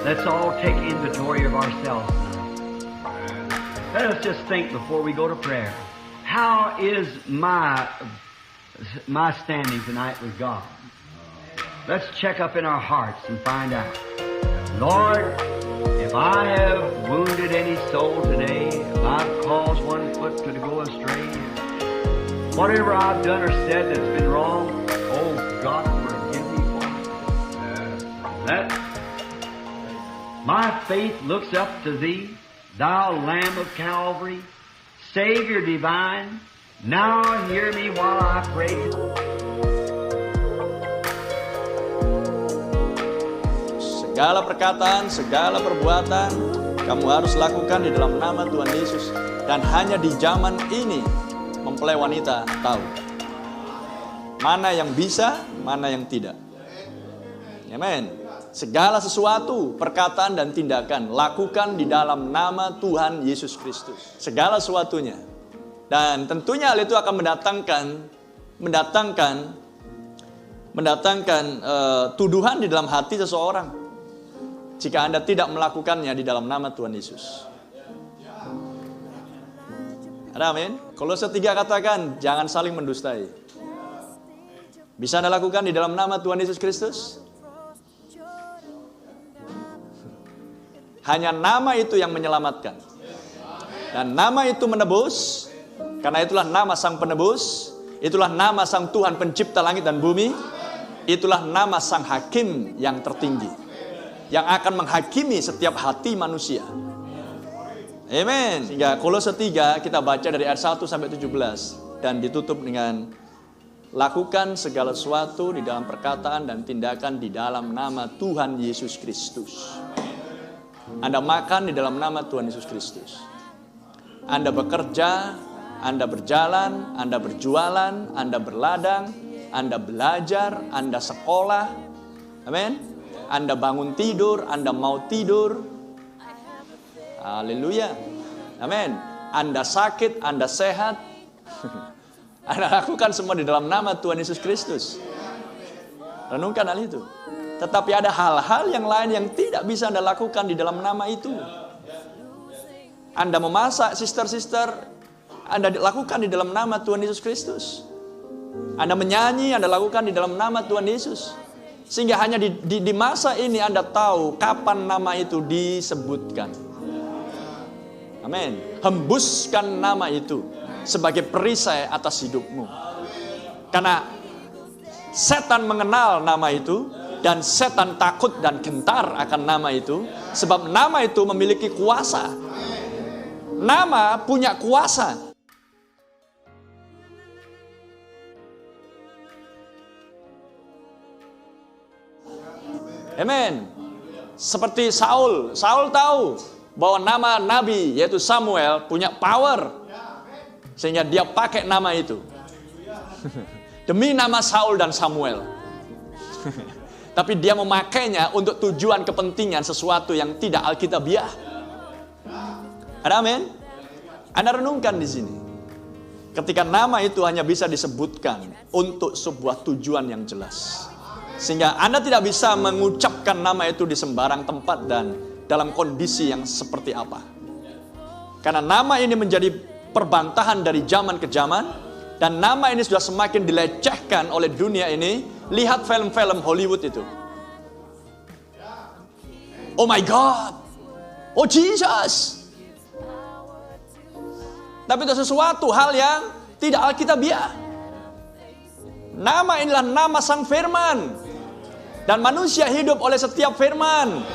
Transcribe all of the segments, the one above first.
Let's all take inventory of ourselves. Let us just think before we go to prayer. How is my standing tonight with God? Let's check up in our hearts and find out. Lord, if I have wounded any soul today, if I've caused one foot to go astray, whatever I've done or said that's been wrong, oh God, forgive me for it. My faith looks up to Thee, Thou Lamb of Calvary, Savior divine. Now hear me while I pray. Segala perkataan, segala perbuatan kamu harus lakukan di dalam nama Tuhan Yesus. Dan hanya di zaman ini mempelai wanita tahu mana yang bisa, mana yang tidak. Amin. Segala sesuatu, perkataan dan tindakan lakukan di dalam nama Tuhan Yesus Kristus. Segala sesuatunya. Dan tentunya hal itu akan mendatangkan tuduhan di dalam hati seseorang jika Anda tidak melakukannya di dalam nama Tuhan Yesus. Ada amin? Kolose 3 katakan, jangan saling mendustai. Bisa Anda lakukan di dalam nama Tuhan Yesus Kristus? Hanya nama itu yang menyelamatkan. Dan nama itu menebus. Karena itulah nama Sang Penebus. Itulah nama Sang Tuhan Pencipta langit dan bumi. Itulah nama Sang Hakim yang tertinggi, yang akan menghakimi setiap hati manusia. Amin. Sehingga Kolose 3 kita baca dari ayat 1 sampai 17. Dan ditutup dengan lakukan segala sesuatu di dalam perkataan dan tindakan di dalam nama Tuhan Yesus Kristus. Anda makan di dalam nama Tuhan Yesus Kristus. Anda bekerja, Anda berjalan, Anda berjualan, Anda berladang, Anda belajar, Anda sekolah. Amin. Anda bangun tidur, Anda mau tidur. Haleluya. Amin. Anda sakit, Anda sehat. Anda lakukan semua di dalam nama Tuhan Yesus Kristus. Renungkan hal itu. Tetapi ada hal-hal yang lain yang tidak bisa Anda lakukan di dalam nama itu. Anda memasak, sister-sister, Anda lakukan di dalam nama Tuhan Yesus Kristus. Anda menyanyi, Anda lakukan di dalam nama Tuhan Yesus. Sehingga hanya di masa ini Anda tahu kapan nama itu disebutkan. Amin. Hembuskan nama itu sebagai perisai atas hidupmu. Karena setan mengenal nama itu. Dan setan takut dan gentar akan nama itu. Sebab nama itu memiliki kuasa. Nama punya kuasa. Amin. Seperti Saul. Saul tahu bahwa nama Nabi yaitu Samuel punya power. Sehingga dia pakai nama itu. Demi nama Saul dan Samuel. Tapi dia memakainya untuk tujuan kepentingan sesuatu yang tidak alkitabiah. Ada amin? Anda renungkan di sini. Ketika nama itu hanya bisa disebutkan untuk sebuah tujuan yang jelas. Sehingga Anda tidak bisa mengucapkan nama itu di sembarang tempat dan dalam kondisi yang seperti apa. Karena nama ini menjadi perbantahan dari zaman ke zaman. Dan nama ini sudah semakin dilecehkan oleh dunia ini. Lihat film-film Hollywood itu. Oh my God. Oh Jesus. Tapi itu sesuatu hal yang tidak alkitabiah. Nama inilah nama Sang Firman. Dan manusia hidup oleh setiap firman.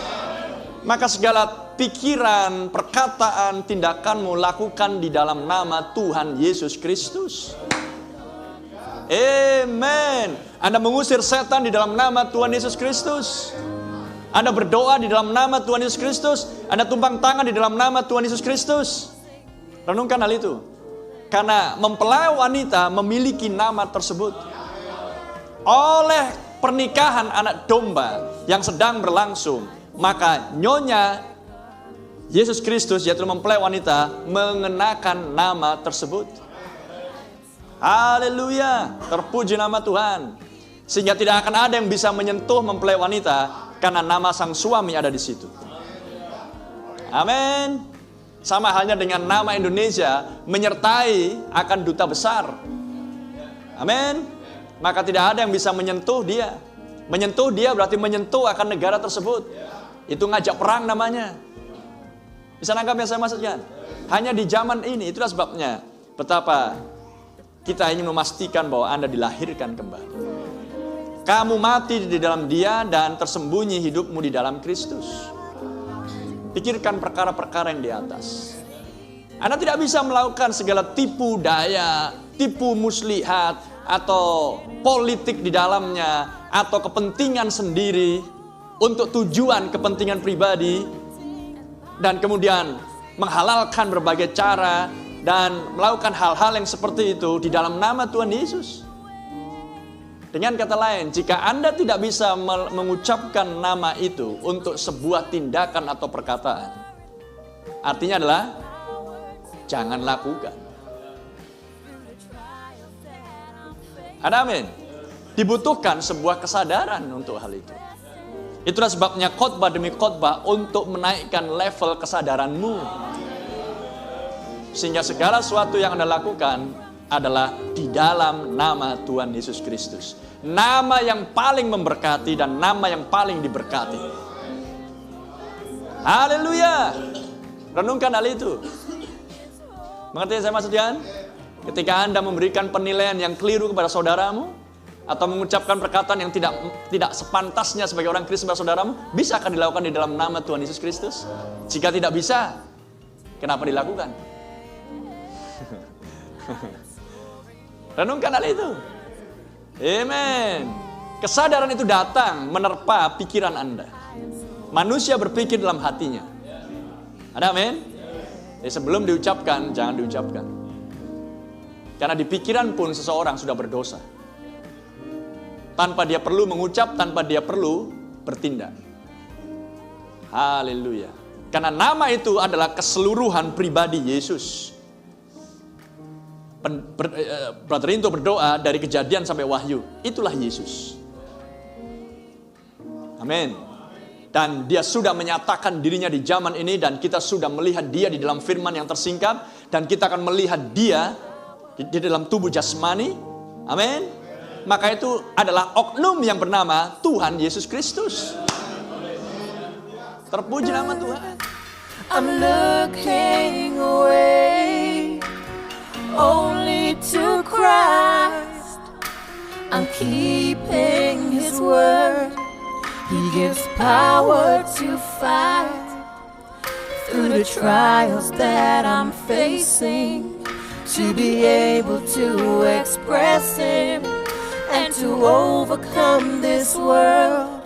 Maka segala pikiran, perkataan, tindakanmu lakukan di dalam nama Tuhan Yesus Kristus. Amen. Anda mengusir setan di dalam nama Tuhan Yesus Kristus. Anda berdoa di dalam nama Tuhan Yesus Kristus. Anda tumpang tangan di dalam nama Tuhan Yesus Kristus. Renungkan hal itu. Karena mempelai wanita memiliki nama tersebut. Oleh pernikahan anak domba yang sedang berlangsung, maka nyonya Yesus Kristus yaitu mempelai wanita mengenakan nama tersebut. Haleluya, terpuji nama Tuhan. Sehingga tidak akan ada yang bisa menyentuh mempelai wanita karena nama sang suami ada di situ. Amin. Sama halnya dengan nama Indonesia menyertai akan duta besar. Amin. Maka tidak ada yang bisa menyentuh dia. Menyentuh dia berarti menyentuh akan negara tersebut. Itu ngajak perang namanya. Bisa nangkap yang saya maksudkan? Hanya di zaman ini, itulah sebabnya betapa kita ingin memastikan bahwa Anda dilahirkan kembali. Kamu mati di dalam Dia dan tersembunyi hidupmu di dalam Kristus. Pikirkan perkara-perkara yang di atas. Anda tidak bisa melakukan segala tipu daya, tipu muslihat, atau politik di dalamnya, atau kepentingan sendiri untuk tujuan kepentingan pribadi, dan kemudian menghalalkan berbagai cara dan melakukan hal-hal yang seperti itu di dalam nama Tuhan Yesus. Dengan kata lain, jika Anda tidak bisa mengucapkan nama itu untuk sebuah tindakan atau perkataan, artinya adalah jangan lakukan. Ada amin. Dibutuhkan sebuah kesadaran untuk hal itu. Itulah sebabnya khotbah demi khotbah untuk menaikkan level kesadaranmu. Sehingga segala sesuatu yang Anda lakukan adalah di dalam nama Tuhan Yesus Kristus. Nama yang paling memberkati dan nama yang paling diberkati. Haleluya. Renungkan hal itu. Mengerti yang saya maksudkan? Ketika Anda memberikan penilaian yang keliru kepada saudaramu, atau mengucapkan perkataan yang tidak sepantasnya sebagai orang Kristen pada saudaramu, bisa akan dilakukan di dalam nama Tuhan Yesus Kristus? Jika tidak bisa, kenapa dilakukan? Renungkan hal itu. Amen. Kesadaran itu datang menerpa pikiran Anda. Manusia berpikir dalam hatinya. Ada amin? Jadi sebelum diucapkan, jangan diucapkan. Karena di pikiran pun seseorang sudah berdosa. Tanpa dia perlu mengucap, tanpa dia perlu bertindak. Haleluya. Karena nama itu adalah keseluruhan pribadi Yesus. Brother Rinto berdoa dari Kejadian sampai Wahyu. Itulah Yesus. Amin. Dan dia sudah menyatakan dirinya di zaman ini, dan kita sudah melihat dia di dalam firman yang tersingkap, dan kita akan melihat dia di dalam tubuh jasmani. Amin. Maka itu adalah oknum yang bernama Tuhan Yesus Kristus. Terpuji nama Tuhan. I'm looking away only to Christ. I'm keeping His word. He gives power to fight through the trials that I'm facing, to be able to express Him and to overcome this world.